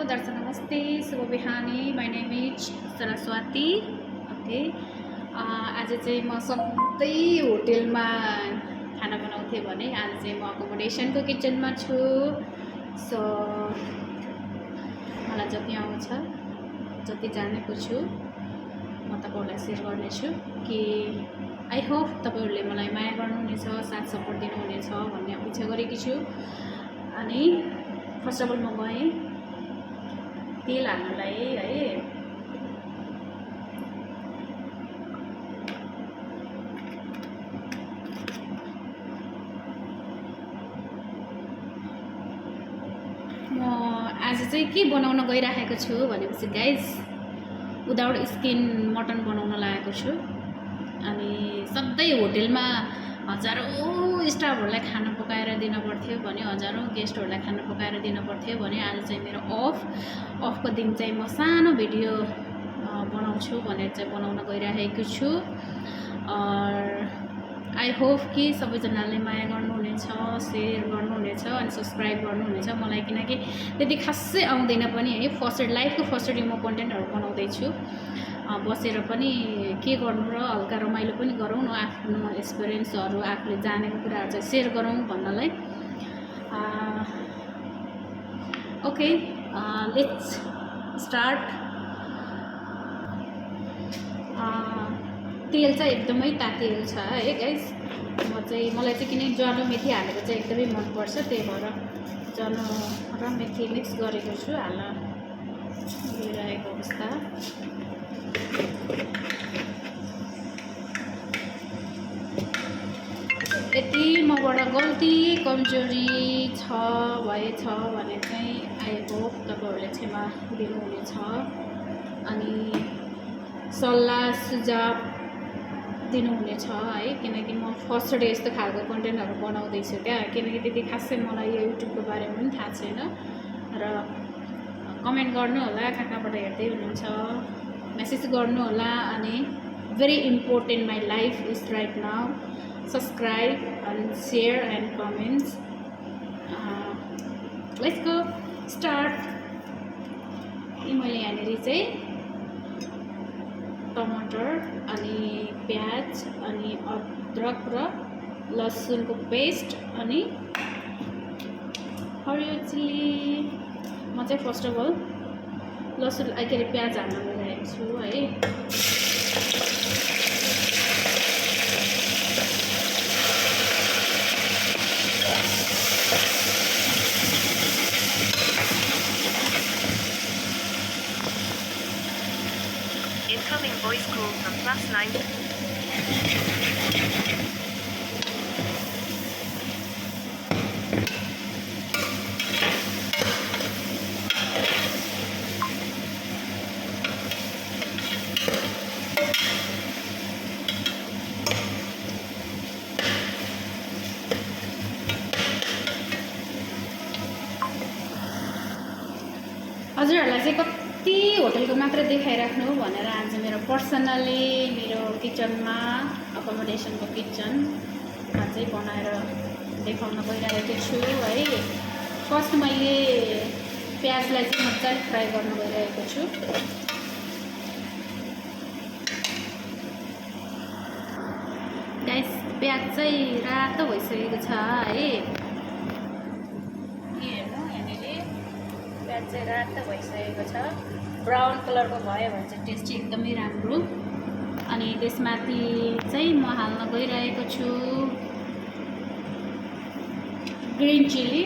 दर्शक नमस्ते, शुभ बिहानी। My name is Saraswati. Okay, आज चाहिँ म सधैँ होटेलमा खाना बनाउँथेँ भने आज चाहिँ म अकोमोडेसनको किचनमा छु। सो मलाई जति आउँछ जति जानेको छु म तपाईँहरूलाई सेयर गर्नेछु कि आई होप तपाईँहरूले मलाई माया गर्नुहुनेछ, साथ सपोर्ट दिनुहुनेछ भन्ने अपेक्षा गरेकी छु। अनि फर्स्ट अफ अल म गएँ तेल हाल्नलाई है। म आज चाहिँ के बनाउन गइराखेको छु भनेपछि गाइज विदाउट स्किन मटन बनाउन लागेको छु। अनि सधैँ होटेलमा हजारौँ स्टाफहरूलाई खाना पकाएर दिन पर्थ्यो भने, हजारौँ गेस्टहरूलाई खाना पकाएर दिन पर्थ्यो भने आज चाहिँ मेरो अफको दिन चाहिँ म सानो भिडियो बनाउँछु भनेर चाहिँ बनाउन गइरहेको छु। आई होप कि सबैजनाले माया गर्नुहुनेछ, सेयर गर्नुहुनेछ अनि सब्सक्राइब गर्नुहुनेछ मलाई, किनकि त्यति खासै आउँदैन पनि है। लाइफको फर्स्ट म कन्टेन्टहरू बनाउँदैछु। बसेर पनि के गर्नु र हल्का रमाइलो पनि गरौँ न, आफ्नो एक्सपिरियन्सहरू आफूले जानेको कुराहरू चाहिँ सेयर गरौँ भन्नलाई। Okay, let's start. तेल चाहिँ एकदमै तातेको छ है गाइस। मलाई चाहिँ किन ज्वानो मेथी हालेको चाहिँ एकदमै मनपर्छ, त्यही भएर ज्वानो र मेथी मिक्स गरेको छु हाल्न गइरहेको अवस्था। यदि मबाट गल्ती कमजोरी भएछ भने चाहिँ आई होप तपाईँहरूले क्षमा दिनुहुनेछ अनि सल्लाह सुझाव दिनुहुनेछ है। किनकि म फर्स्ट डे यस्तो खालको कन्टेन्टहरू बनाउँदैछु क्या, किनकि त्यति खासै मलाई यो युट्युबको बारेमा पनि थाहा छैन। र कमेन्ट गर्नु होला, कहाँबाट हेर्दै हुनुहुन्छ मेसेज गर्नु होला। अनि very important my life is right now, subscribe and share and comments. Let's go start. मैले यहाँनिर चाहिँ टमाटर अनि प्याज अनि अदरक र लसुनको पेस्ट अनि हरियो चिल्ली। म चाहिँ फर्स्ट अफ अल लसुन के अरे प्याज हाल्न गइरहेको छु है। Incoming voice call from +9. हजुरहरूलाई चाहिँ कति होटलको मात्र देखाइराख्नु भनेर आज मेरो पर्सनली मेरो किचनमा अकोमोडेसनको किचनमा चाहिँ बनाएर देखाउन गइरहेको छु है। फर्स्ट मैले प्याजलाई चाहिँ मजाले फ्राई गर्न गइरहेको छु। गाइस प्याज चाहिँ रातो भइसकेको छ है। प्याज चाहिँ रातो भइसकेको छ, ब्राउन कलरको भयो भने चाहिँ टेस्ट चाहिँ एकदमै राम्रो। अनि त्यसमाथि चाहिँ म हाल्न गइरहेको छु ग्रिन चिल्ली।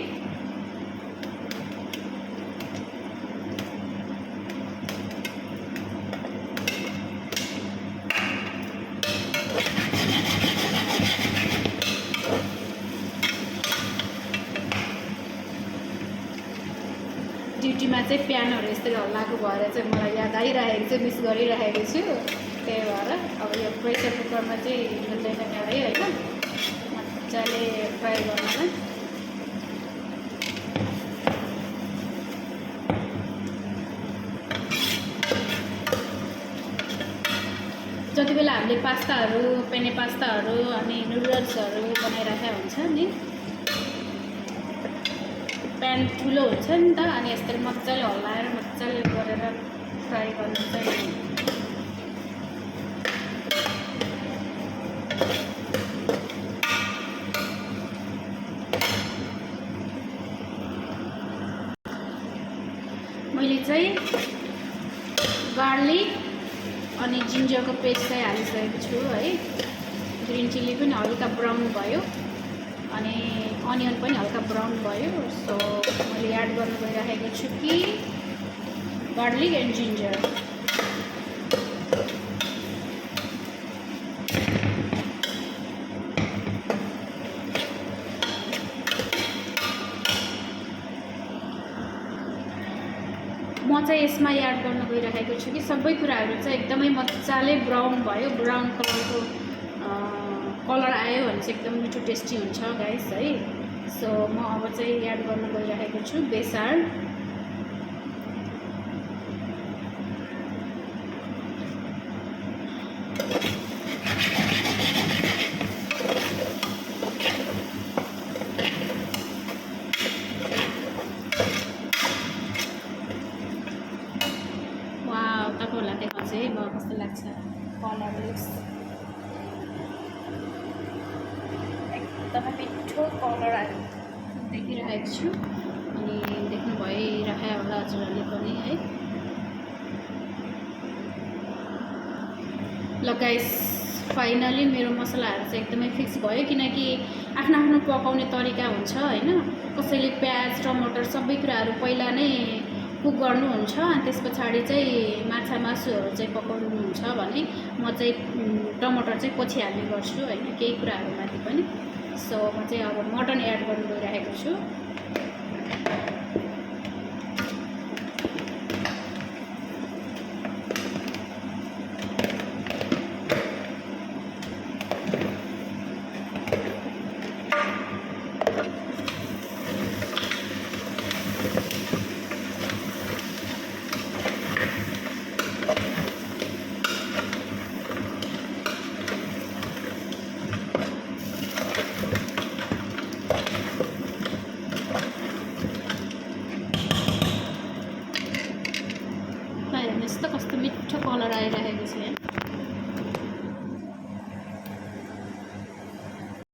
ड्युटीमा चाहिँ प्यानहरू यसरी हल्लाएको भएर चाहिँ मलाई याद आइरहेको चाहिँ मिस गरिरहेको छु। त्यही भएर अब यो प्रेसर कुकरमा चाहिँ मिल्दैन क्यारे होइन, मजाले फ्राई गर्नलाई। जति बेला हामीले पास्ताहरू, पेने पास्ताहरू अनि नुडल्सहरू बनाइराखेका हुन्छ नि, प्यान ठुलो हुन्छ नि त, अनि यसरी मजाले हल्लाएर मजाले गरेर फ्राई गर्नु चाहिँ मैले चाहिँ गार्लिक अनि जिन्जरको पेस्ट चाहिँ हालिसकेको छु है। ग्रिन चिल्ली पनि हल्का ब्राउन भयो अनि अनियन पनि हल्का ब्राउन भयो। सो मैले एड गर्न गइरहेको छु कि गार्लिक एन्ड जिन्जर। म चाहिँ यसमा एड गर्न गइरहेको छु कि सबै कुराहरू चाहिँ एकदमै मजाले ब्राउन भयो। ब्राउन कलरको कलर आयो भने चाहिँ एकदम मिठो टेस्टी हुन्छ गाइस है। सो म अब चाहिँ एड गर्न गइरहेको छु बेसार। तपाईँहरूलाई देखाउँछु है म कस्तो लाग्छ कलर एकदमै मिठो कलर आयो देखिरहेको छु। अनि देख्नु भइरहेको होला हजुरहरूले पनि है। ल गाइस फाइनली मेरो मसलाहरू चाहिँ एकदमै फिक्स भयो, किनकि आफ्नो आफ्नो पकाउने तरिका हुन्छ होइन। कसैले प्याज टमाटर सबै कुराहरू पहिला नै कुक गर्नुहुन्छ अनि त्यस पछाडि चाहिँ माछा मासुहरू चाहिँ पकाउनुहुन्छ भने म चाहिँ टमाटर चाहिँ पछि हाल्ने गर्छु होइन केही कुराहरूमाथि पनि। सो म चाहिँ अब मटन एड गर्नु गइरहेको छु। हेर्नुहोस् त कस्तो मिठो कलर आइरहेको छ यहाँ।